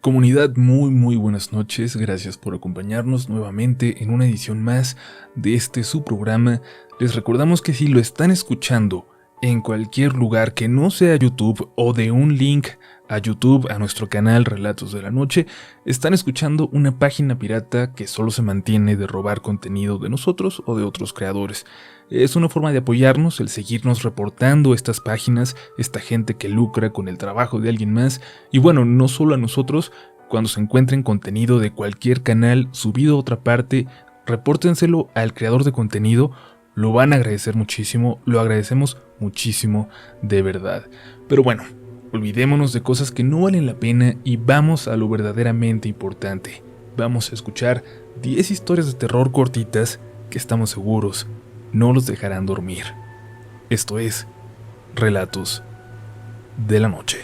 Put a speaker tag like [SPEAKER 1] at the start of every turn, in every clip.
[SPEAKER 1] Comunidad, muy buenas noches, gracias por acompañarnos nuevamente en una edición más de su programa. Les recordamos que si lo están escuchando en cualquier lugar que no sea YouTube o de un link a YouTube, a nuestro canal Relatos de la Noche, están escuchando una página pirata que solo se mantiene de robar contenido de nosotros o de otros creadores. Es una forma de apoyarnos el seguirnos reportando estas páginas, esta gente que lucra con el trabajo de alguien más. Y bueno, no solo a nosotros, cuando se encuentren contenido de cualquier canal subido a otra parte, repórtenselo al creador de contenido, lo van a agradecer muchísimo, lo agradecemos muchísimo, de verdad. Pero bueno, olvidémonos de cosas que no valen la pena y vamos a lo verdaderamente importante. Vamos a escuchar 10 historias de terror cortitas que estamos seguros no los dejarán dormir. Esto es Relatos de la Noche.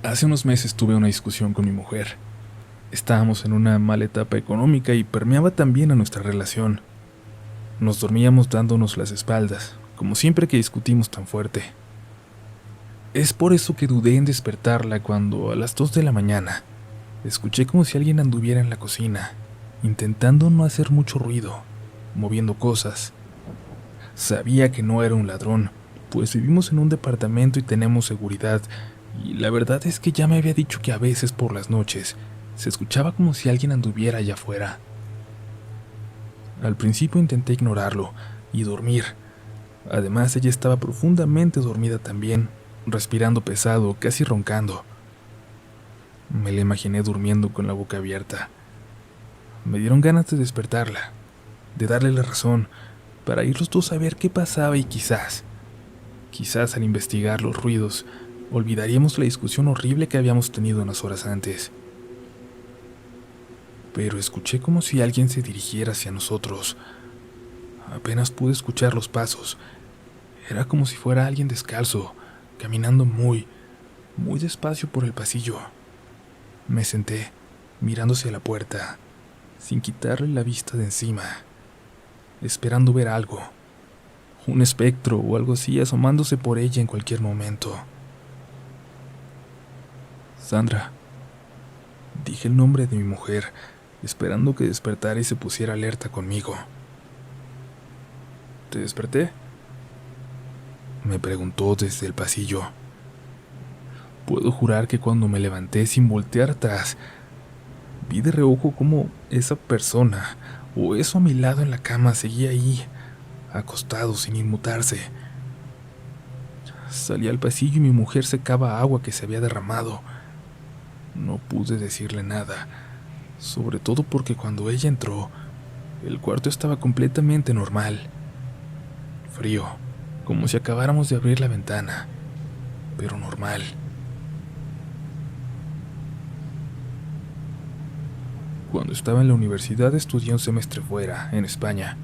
[SPEAKER 1] Hace unos meses tuve una discusión con mi mujer. Estábamos en una mala etapa económica y permeaba también a nuestra relación. Nos dormíamos dándonos las espaldas, como siempre que discutimos tan fuerte. Es por eso que dudé en despertarla cuando a las 2 de la mañana escuché como si alguien anduviera en la cocina, intentando no hacer mucho ruido, moviendo cosas. Sabía que no era un ladrón, pues vivimos en un departamento y tenemos seguridad, y la verdad es que ya me había dicho que a veces por las noches se escuchaba como si alguien anduviera allá afuera. Al principio intenté ignorarlo y dormir. Además, ella estaba profundamente dormida también, respirando pesado, casi roncando. Me la imaginé durmiendo con la boca abierta. Me dieron ganas de despertarla, de darle la razón, para ir los dos a ver qué pasaba y quizás al investigar los ruidos, olvidaríamos la discusión horrible que habíamos tenido unas horas antes. Pero escuché como si alguien se dirigiera hacia nosotros. Apenas pude escuchar los pasos. Era como si fuera alguien descalzo, caminando muy despacio por el pasillo. Me senté, mirando hacia la puerta, sin quitarle la vista de encima, esperando ver algo, un espectro o algo así asomándose por ella en cualquier momento. Sandra, dije el nombre de mi mujer, esperando que despertara y se pusiera alerta conmigo. ¿Te desperté?, me preguntó desde el pasillo. Puedo jurar que cuando me levanté sin voltear atrás, vi de reojo cómo esa persona, o eso a mi lado en la cama, seguía ahí, acostado sin inmutarse. Salí al pasillo y mi mujer secaba agua que se había derramado. No pude decirle nada, sobre todo porque cuando ella entró, el cuarto estaba completamente normal. Frío, como si acabáramos de abrir la ventana, pero normal. Cuando estaba en la universidad estudié un semestre fuera, en España.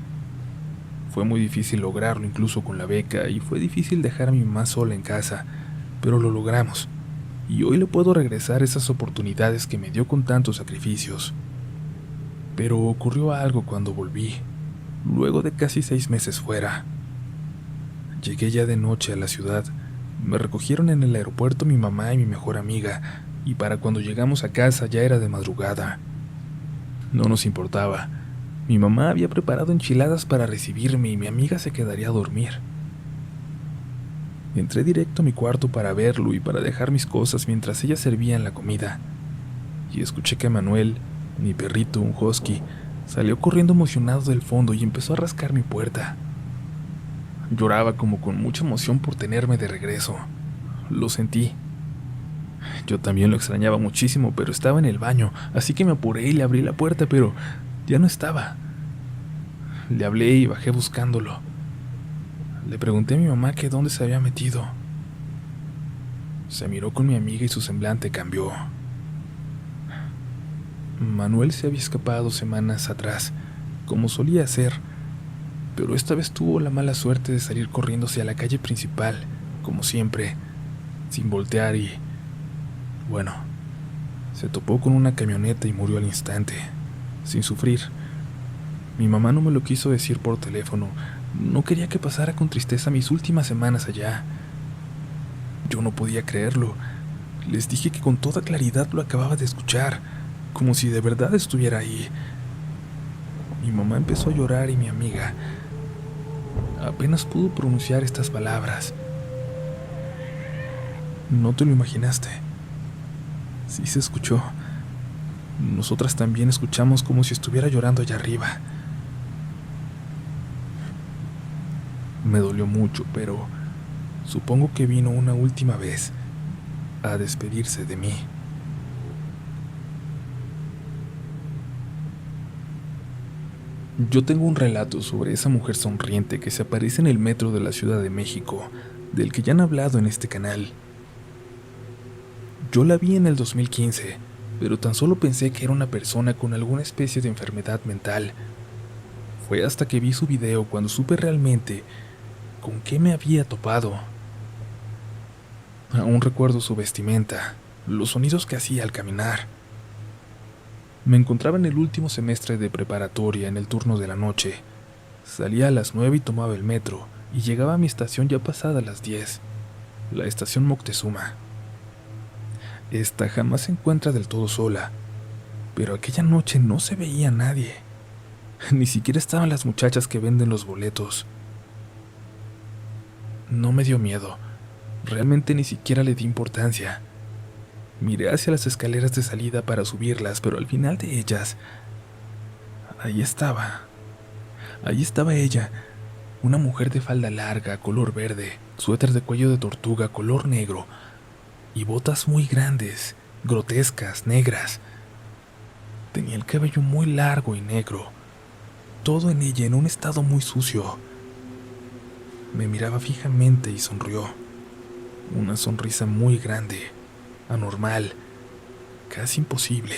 [SPEAKER 1] Fue muy difícil lograrlo incluso con la beca y fue difícil dejar a mi mamá sola en casa, pero lo logramos. Y hoy le puedo regresar esas oportunidades que me dio con tantos sacrificios. Pero ocurrió algo cuando volví, luego de casi 6 meses fuera. Llegué ya de noche a la ciudad. Me recogieron en el aeropuerto mi mamá y mi mejor amiga, y para cuando llegamos a casa ya era de madrugada. No nos importaba. Mi mamá había preparado enchiladas para recibirme y mi amiga se quedaría a dormir. Entré directo a mi cuarto para verlo y para dejar mis cosas mientras ella servían la comida. Y escuché que Manuel, mi perrito, un husky, salió corriendo emocionado del fondo y empezó a rascar mi puerta. Lloraba como con mucha emoción por tenerme de regreso. Lo sentí. Yo también lo extrañaba muchísimo, pero estaba en el baño, así que me apuré y le abrí la puerta, pero ya no estaba. Le hablé y bajé buscándolo. Le pregunté a mi mamá que dónde se había metido. Se miró con mi amiga y su semblante cambió. Manuel se había escapado semanas atrás, como solía hacer, pero esta vez tuvo la mala suerte de salir corriendo hacia la calle principal, como siempre, sin voltear y, bueno, se topó con una camioneta y murió al instante, sin sufrir. Mi mamá no me lo quiso decir por teléfono, no quería que pasara con tristeza mis últimas semanas allá. Yo no podía creerlo, Les dije que con toda claridad lo acababa de escuchar, como si de verdad estuviera ahí. Mi mamá empezó a llorar y mi amiga apenas pudo pronunciar estas palabras. No te lo imaginaste. Sí se escuchó. Nosotras también escuchamos como si estuviera llorando allá arriba. Me dolió mucho, pero supongo que vino una última vez a despedirse de mí. Yo tengo un relato sobre esa mujer sonriente que se aparece en el metro de la Ciudad de México, del que ya han hablado en este canal. Yo la vi en el 2015, pero tan solo pensé que era una persona con alguna especie de enfermedad mental. Fue hasta que vi su video cuando supe realmente con qué me había topado. Aún recuerdo su vestimenta, los sonidos que hacía al caminar. Me encontraba en el último semestre de preparatoria en el turno de la noche. Salía a las 9 y tomaba el metro, y llegaba a mi estación ya pasadas las 10, la estación Moctezuma. Esta jamás se encuentra del todo sola, pero aquella noche no se veía a nadie. Ni siquiera estaban las muchachas que venden los boletos. No me dio miedo, realmente ni siquiera le di importancia. Miré hacia las escaleras de salida para subirlas, pero al final de ellas, ahí estaba ella, una mujer de falda larga, color verde, suéter de cuello de tortuga, color negro, y botas muy grandes, grotescas, negras. Tenía el cabello muy largo y negro, todo en ella en un estado muy sucio. Me miraba fijamente y sonrió, una sonrisa muy grande, anormal, casi imposible.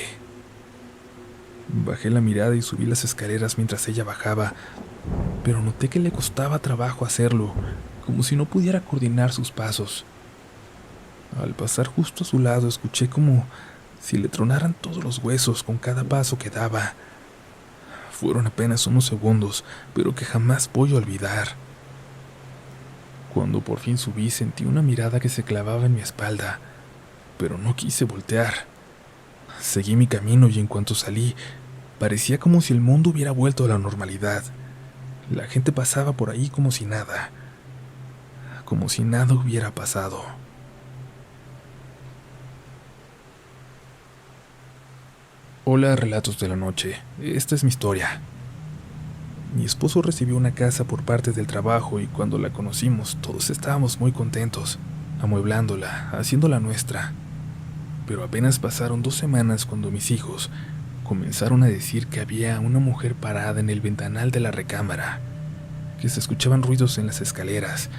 [SPEAKER 1] Bajé la mirada y subí las escaleras mientras ella bajaba, pero noté que le costaba trabajo hacerlo, como si no pudiera coordinar sus pasos. Al pasar justo a su lado escuché como si le tronaran todos los huesos con cada paso que daba. Fueron apenas unos segundos, pero que jamás voy a olvidar. Cuando por fin subí sentí una mirada que se clavaba en mi espalda, pero no quise voltear. Seguí mi camino y en cuanto salí, parecía como si el mundo hubiera vuelto a la normalidad. La gente pasaba por ahí como si nada hubiera pasado. Hola, Relatos de la Noche. Esta es mi historia. Mi esposo recibió una casa por parte del trabajo y cuando la conocimos todos estábamos muy contentos, amueblándola, haciéndola nuestra. Pero apenas pasaron 2 semanas cuando mis hijos comenzaron a decir que había una mujer parada en el ventanal de la recámara, que se escuchaban ruidos en las escaleras.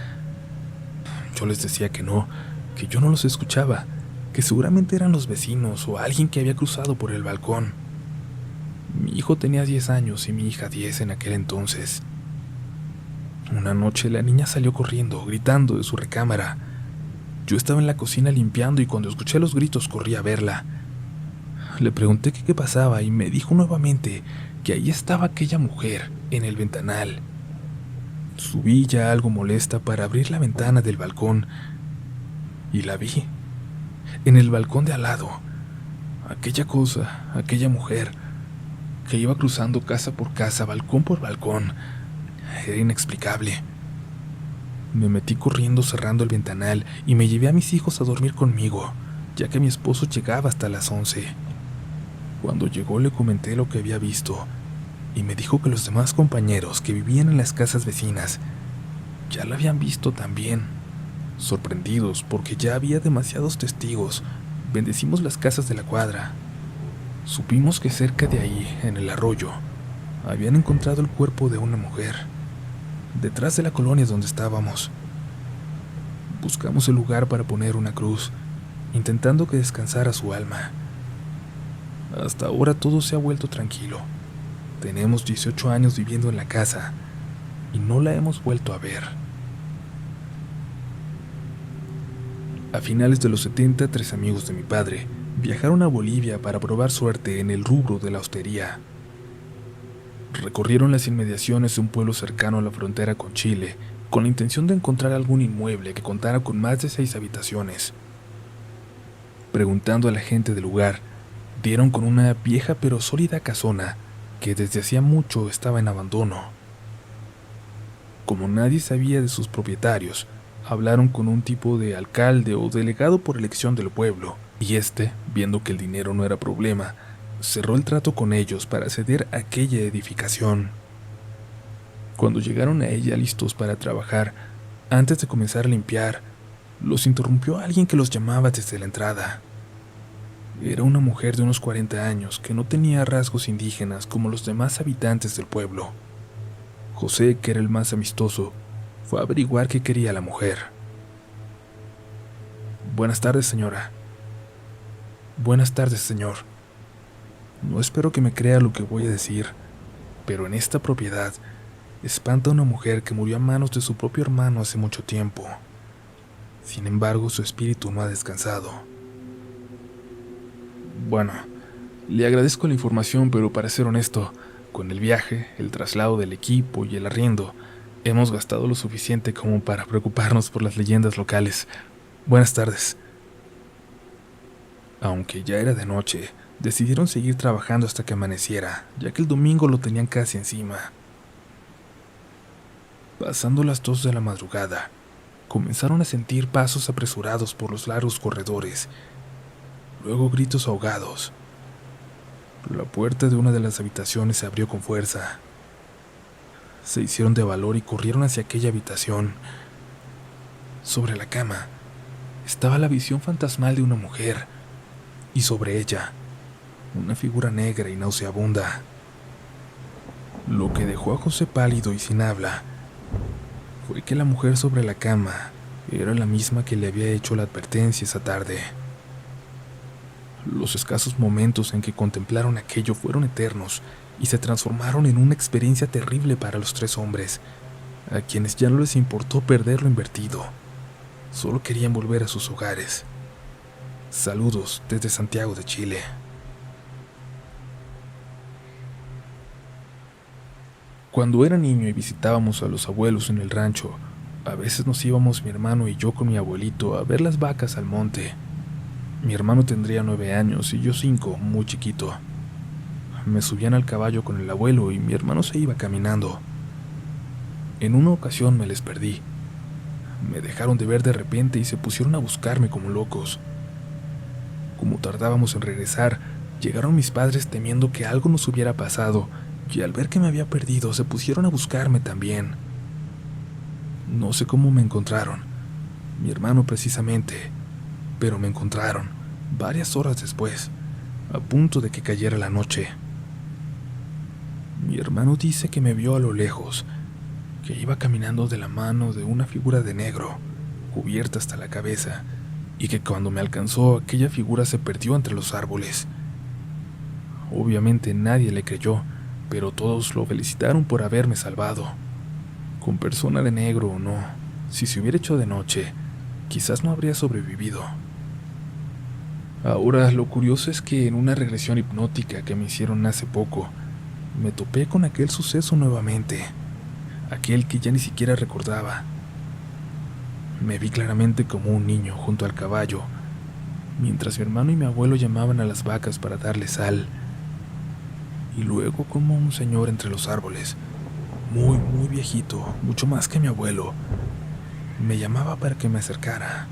[SPEAKER 1] Yo les decía que no, que yo no los escuchaba, que seguramente eran los vecinos o alguien que había cruzado por el balcón. Mi hijo tenía 10 años y mi hija 10 en aquel entonces. Una noche la niña salió corriendo, gritando de su recámara. Yo estaba en la cocina limpiando y cuando escuché los gritos corrí a verla. Le pregunté qué pasaba y me dijo nuevamente que ahí estaba aquella mujer, en el ventanal. Subí ya algo molesta para abrir la ventana del balcón y la vi, en el balcón de al lado. Aquella cosa, aquella mujer, que iba cruzando casa por casa, balcón por balcón. Era inexplicable. Me metí corriendo cerrando el ventanal y me llevé a mis hijos a dormir conmigo, ya que mi esposo llegaba hasta las 11. Cuando llegó le comenté lo que había visto y me dijo que los demás compañeros que vivían en las casas vecinas ya la habían visto también. Sorprendidos porque ya había demasiados testigos, bendecimos las casas de la cuadra. Supimos que cerca de ahí, en el arroyo, habían encontrado el cuerpo de una mujer, detrás de la colonia donde estábamos. Buscamos el lugar para poner una cruz, intentando que descansara su alma. Hasta ahora todo se ha vuelto tranquilo. Tenemos 18 años viviendo en la casa y no la hemos vuelto a ver. A finales de los 70, 3 amigos de mi padre viajaron a Bolivia para probar suerte en el rubro de la hostería. Recorrieron las inmediaciones de un pueblo cercano a la frontera con Chile, con la intención de encontrar algún inmueble que contara con más de 6 habitaciones. Preguntando a la gente del lugar, dieron con una vieja pero sólida casona que desde hacía mucho estaba en abandono. Como nadie sabía de sus propietarios, hablaron con un tipo de alcalde o delegado por elección del pueblo, y viendo que el dinero no era problema, cerró el trato con ellos para ceder aquella edificación. Cuando llegaron a ella listos para trabajar, antes de comenzar a limpiar, los interrumpió alguien que los llamaba desde la entrada. Era una mujer de unos 40 años que no tenía rasgos indígenas como los demás habitantes del pueblo. José, que era el más amistoso, fue a averiguar qué quería la mujer. «Buenas tardes, señora». «Buenas tardes, señor. No espero que me crea lo que voy a decir, pero en esta propiedad espanta a una mujer que murió a manos de su propio hermano hace mucho tiempo. Sin embargo, su espíritu no ha descansado». «Bueno, le agradezco la información, pero para ser honesto, con el viaje, el traslado del equipo y el arriendo, hemos gastado lo suficiente como para preocuparnos por las leyendas locales. Buenas tardes». Aunque ya era de noche, decidieron seguir trabajando hasta que amaneciera, ya que el domingo lo tenían casi encima. Pasando las 2 de la madrugada, comenzaron a sentir pasos apresurados por los largos corredores, luego gritos ahogados. La puerta de una de las habitaciones se abrió con fuerza. Se hicieron de valor y corrieron hacia aquella habitación. Sobre la cama estaba la visión fantasmal de una mujer, y sobre ella una figura negra y nauseabunda. Lo que dejó a José pálido y sin habla fue que la mujer sobre la cama era la misma que le había hecho la advertencia esa tarde. Los escasos momentos en que contemplaron aquello fueron eternos y se transformaron en una experiencia terrible para los 3 hombres, a quienes ya no les importó perder lo invertido. Solo querían volver a sus hogares. Saludos desde Santiago de Chile. Cuando era niño y visitábamos a los abuelos en el rancho, a veces nos íbamos mi hermano y yo con mi abuelito a ver las vacas al monte. Mi hermano tendría 9 años y yo 5, muy chiquito. Me subían al caballo con el abuelo y mi hermano se iba caminando. En una ocasión me les perdí. Me dejaron de ver de repente y se pusieron a buscarme como locos. Como tardábamos en regresar, llegaron mis padres temiendo que algo nos hubiera pasado, y al ver que me había perdido se pusieron a buscarme también. No sé cómo me encontraron, mi hermano precisamente, pero me encontraron varias horas después, a punto de que cayera la noche. Mi hermano dice que me vio a lo lejos, que iba caminando de la mano de una figura de negro, cubierta hasta la cabeza, y que cuando me alcanzó aquella figura se perdió entre los árboles. Obviamente nadie le creyó, pero todos lo felicitaron por haberme salvado. Con persona de negro o no, si se hubiera hecho de noche, quizás no habría sobrevivido. Ahora, lo curioso es que en una regresión hipnótica que me hicieron hace poco, me topé con aquel suceso nuevamente, aquel que ya ni siquiera recordaba. Me vi claramente como un niño junto al caballo, mientras mi hermano y mi abuelo llamaban a las vacas para darle sal, y luego como un señor entre los árboles, muy, muy viejito, mucho más que mi abuelo, me llamaba para que me acercara.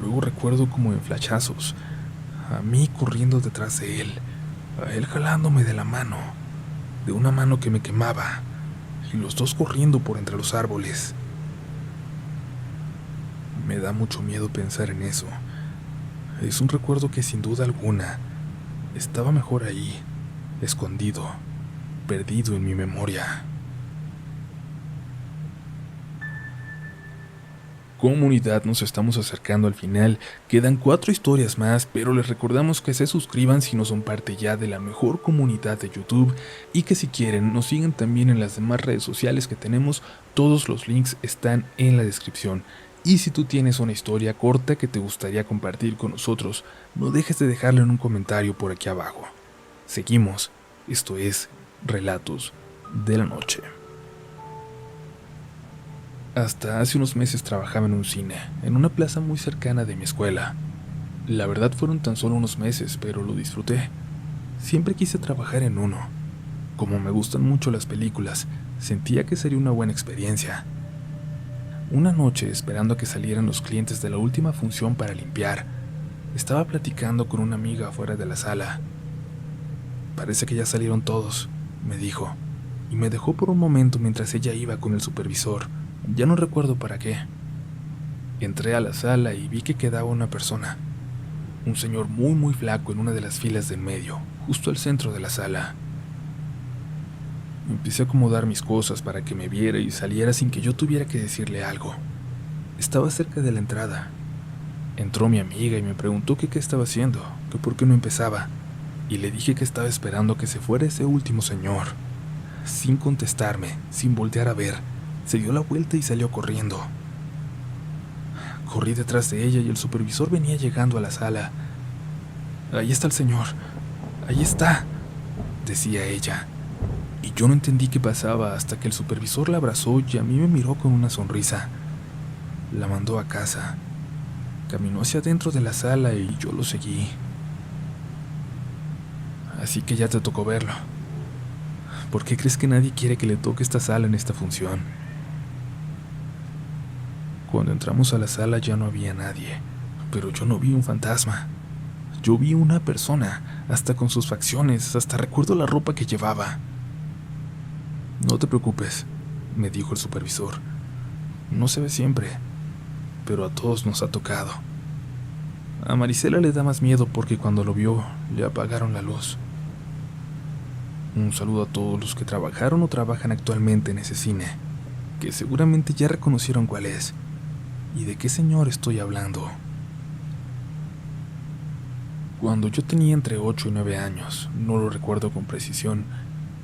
[SPEAKER 1] Luego recuerdo como en flashazos, a mí corriendo detrás de él, a él jalándome de la mano, de una mano que me quemaba, y los dos corriendo por entre los árboles. Me da mucho miedo pensar en eso. Es un recuerdo que sin duda alguna estaba mejor ahí, escondido, perdido en mi memoria. Comunidad, nos estamos acercando al final. Quedan 4 historias más, pero les recordamos que se suscriban si no son parte ya de la mejor comunidad de YouTube, y que si quieren nos sigan también en las demás redes sociales que tenemos. Todos los links están en la descripción. Y si tú tienes una historia corta que te gustaría compartir con nosotros, no dejes de dejarlo en un comentario por aquí abajo. Seguimos. Esto es Relatos de la Noche. Hasta hace unos meses trabajaba en un cine, en una plaza muy cercana de mi escuela. La verdad fueron tan solo unos meses, pero lo disfruté. Siempre quise trabajar en uno. Como me gustan mucho las películas, sentía que sería una buena experiencia. Una noche, esperando a que salieran los clientes de la última función para limpiar, estaba platicando con una amiga afuera de la sala. «Parece que ya salieron todos», me dijo, y me dejó por un momento mientras ella iba con el supervisor. Ya no recuerdo para qué. Entré a la sala y vi que quedaba una persona. Un señor muy flaco en una de las filas del medio, justo al centro de la sala. Empecé a acomodar mis cosas para que me viera y saliera sin que yo tuviera que decirle algo. Estaba cerca de la entrada. Entró mi amiga y me preguntó que qué estaba haciendo, que por qué no empezaba, y le dije que estaba esperando que se fuera ese último señor. Sin contestarme, sin voltear a ver, se dio la vuelta y salió corriendo. Corrí detrás de ella y el supervisor venía llegando a la sala. «Ahí está el señor, ahí está», decía ella. Y yo no entendí qué pasaba hasta que el supervisor la abrazó y a mí me miró con una sonrisa. La mandó a casa. Caminó hacia adentro de la sala y yo lo seguí. «Así que ya te tocó verlo. ¿Por qué crees que nadie quiere que le toque esta sala en esta función?» Cuando entramos a la sala ya no había nadie, pero yo no vi un fantasma. Yo vi una persona, hasta con sus facciones, hasta recuerdo la ropa que llevaba. «No te preocupes», me dijo el supervisor. «No se ve siempre, pero a todos nos ha tocado. A Marisela le da más miedo porque cuando lo vio, le apagaron la luz». Un saludo a todos los que trabajaron o trabajan actualmente en ese cine, que seguramente ya reconocieron cuál es y de qué señor estoy hablando. Cuando yo tenía entre 8 y 9 años, no lo recuerdo con precisión,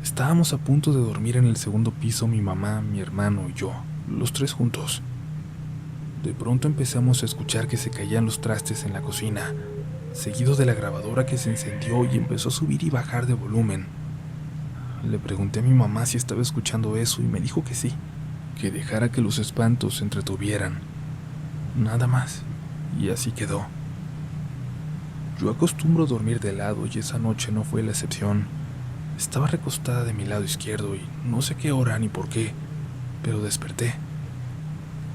[SPEAKER 1] estábamos a punto de dormir en el segundo piso mi mamá, mi hermano y yo, los tres juntos. De pronto empezamos a escuchar que se caían los trastes en la cocina, seguido de la grabadora que se encendió y empezó a subir y bajar de volumen. Le pregunté a mi mamá si estaba escuchando eso y me dijo que sí, que dejara que los espantos se entretuvieran. Nada más, y así quedó. Yo acostumbro dormir de lado y esa noche no fue la excepción. Estaba recostada de mi lado izquierdo y no sé qué hora ni por qué, pero desperté.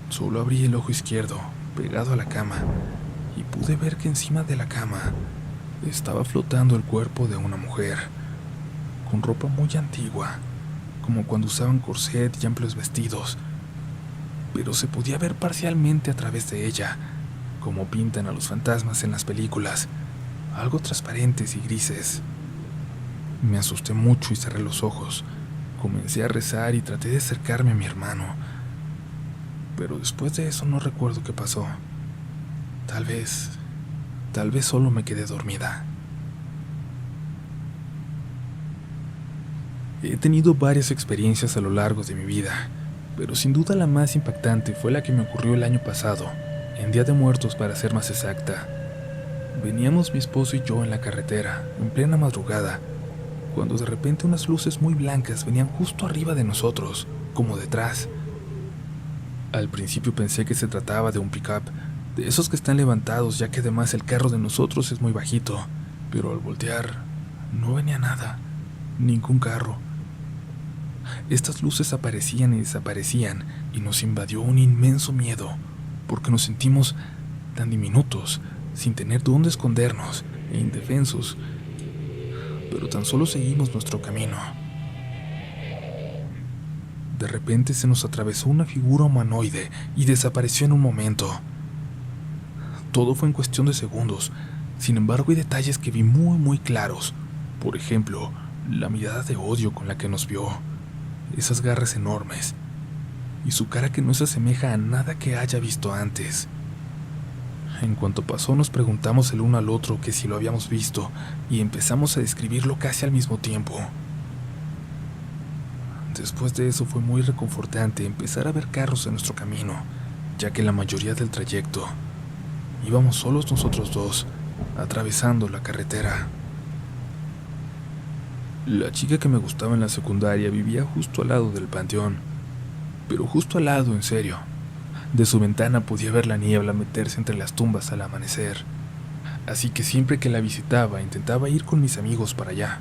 [SPEAKER 1] Solo abrí el ojo izquierdo, pegado a la cama, y pude ver que encima de la cama estaba flotando el cuerpo de una mujer, con ropa muy antigua, como cuando usaban corset y amplios vestidos, pero se podía ver parcialmente a través de ella, como pintan a los fantasmas en las películas, algo transparentes y grises. Me asusté mucho y cerré los ojos. Comencé a rezar y traté de acercarme a mi hermano, pero después de eso no recuerdo qué pasó. Tal vez solo me quedé dormida. He tenido varias experiencias a lo largo de mi vida, pero sin duda la más impactante fue la que me ocurrió el año pasado, en Día de Muertos para ser más exacta. Veníamos mi esposo y yo en la carretera, en plena madrugada, cuando de repente unas luces muy blancas venían justo arriba de nosotros, como detrás. Al principio pensé que se trataba de un pick-up, de esos que están levantados ya que además el carro de nosotros es muy bajito, pero al voltear no venía nada, ningún carro. Estas luces aparecían y desaparecían y nos invadió un inmenso miedo, porque nos sentimos tan diminutos, sin tener dónde escondernos e indefensos, pero tan solo seguimos nuestro camino. De repente se nos atravesó una figura humanoide y desapareció en un momento. Todo fue en cuestión de segundos. Sin embargo, hay detalles que vi muy claros. Por ejemplo, la mirada de odio con la que nos vio, esas garras enormes, y su cara que no se asemeja a nada que haya visto antes. En cuanto pasó, nos preguntamos el uno al otro que si lo habíamos visto, y empezamos a describirlo casi al mismo tiempo. Después de eso fue muy reconfortante empezar a ver carros en nuestro camino, ya que la mayoría del trayecto íbamos solos nosotros dos, atravesando la carretera. La chica que me gustaba en la secundaria vivía justo al lado del panteón, pero justo al lado, en serio. De su ventana podía ver la niebla meterse entre las tumbas al amanecer. así que siempre que la visitaba intentaba ir con mis amigos para allá.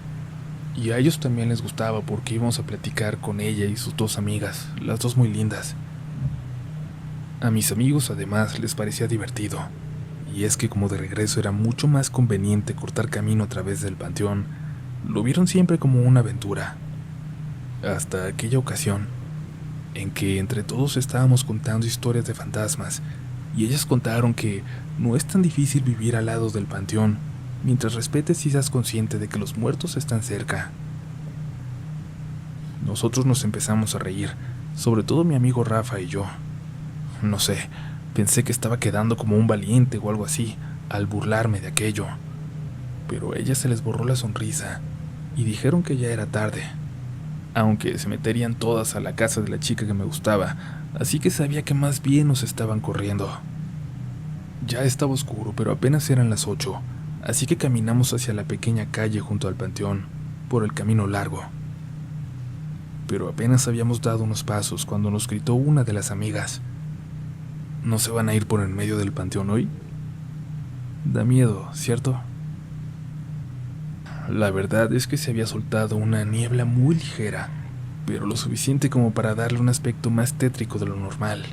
[SPEAKER 1] Y a ellos también les gustaba porque íbamos a platicar con ella y sus dos amigas, las dos muy lindas. A mis amigos además les parecía divertido, y es que como de regreso era mucho más conveniente cortar camino a través del panteón, lo vieron siempre como una aventura. Hasta aquella ocasión, en que entre todos estábamos contando historias de fantasmas, y ellas contaron que no es tan difícil vivir al lado del panteón, mientras respetes y seas consciente de que los muertos están cerca. Nosotros nos empezamos a reír, sobre todo mi amigo Rafa y yo. No sé, pensé que estaba quedando como un valiente o algo así, al burlarme de aquello. Pero a ellas se les borró la sonrisa, y dijeron que ya era tarde, aunque se meterían todas a la casa de la chica que me gustaba, así que sabía que más bien nos estaban corriendo. Ya estaba oscuro, pero apenas eran las 8, así que caminamos hacia la pequeña calle junto al panteón, por el camino largo. Pero apenas habíamos dado unos pasos cuando nos gritó una de las amigas: ¿no se van a ir por en medio del panteón hoy? Da miedo, ¿cierto? La verdad es que se había soltado una niebla muy ligera, pero lo suficiente como para darle un aspecto más tétrico de lo normal.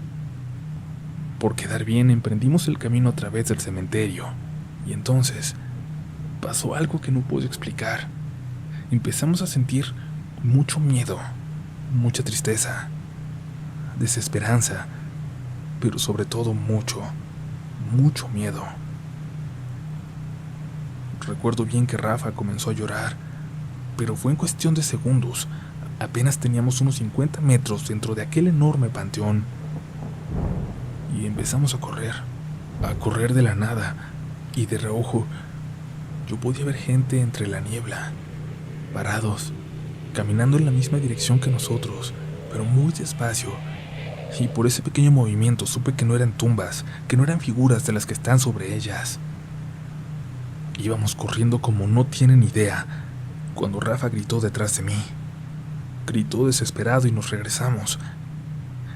[SPEAKER 1] Por quedar bien, emprendimos el camino a través del cementerio, y entonces pasó algo que no puedo explicar. Empezamos a sentir mucho miedo, mucha tristeza, desesperanza, pero sobre todo mucho miedo. Recuerdo bien que Rafa comenzó a llorar, pero fue en cuestión de segundos. Apenas teníamos unos 50 metros dentro de aquel enorme panteón, y empezamos a correr de la nada, y de reojo yo podía ver gente entre la niebla, parados, caminando en la misma dirección que nosotros, pero muy despacio, y por ese pequeño movimiento supe que no eran tumbas, que no eran figuras de las que están sobre ellas. Íbamos corriendo como no tienen idea, cuando Rafa gritó detrás de mí. Gritó desesperado y nos regresamos.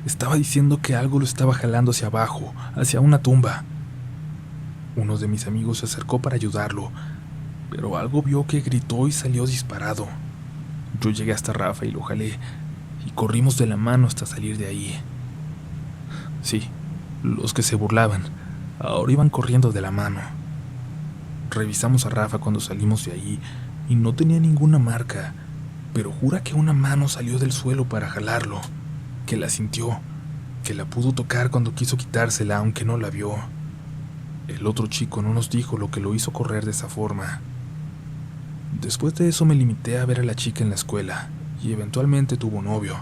[SPEAKER 1] Estaba diciendo que algo lo estaba jalando hacia abajo, hacia una tumba. Uno de mis amigos se acercó para ayudarlo, pero algo vio que gritó y salió disparado. Yo llegué hasta Rafa y lo jalé, y corrimos de la mano hasta salir de ahí. Sí, los que se burlaban, ahora iban corriendo de la mano. Revisamos a Rafa cuando salimos de ahí, y no tenía ninguna marca, pero jura que una mano salió del suelo para jalarlo, que la sintió, que la pudo tocar cuando quiso quitársela aunque no la vio. El otro chico no nos dijo lo que lo hizo correr de esa forma. Después de eso me limité a ver a la chica en la escuela, y eventualmente tuvo novio,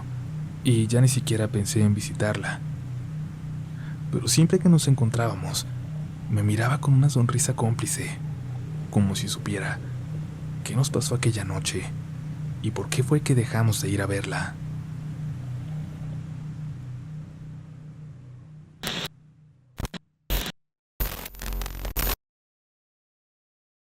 [SPEAKER 1] y ya ni siquiera pensé en visitarla. Pero siempre que nos encontrábamos, me miraba con una sonrisa cómplice, como si supiera qué nos pasó aquella noche y por qué fue que dejamos de ir a verla.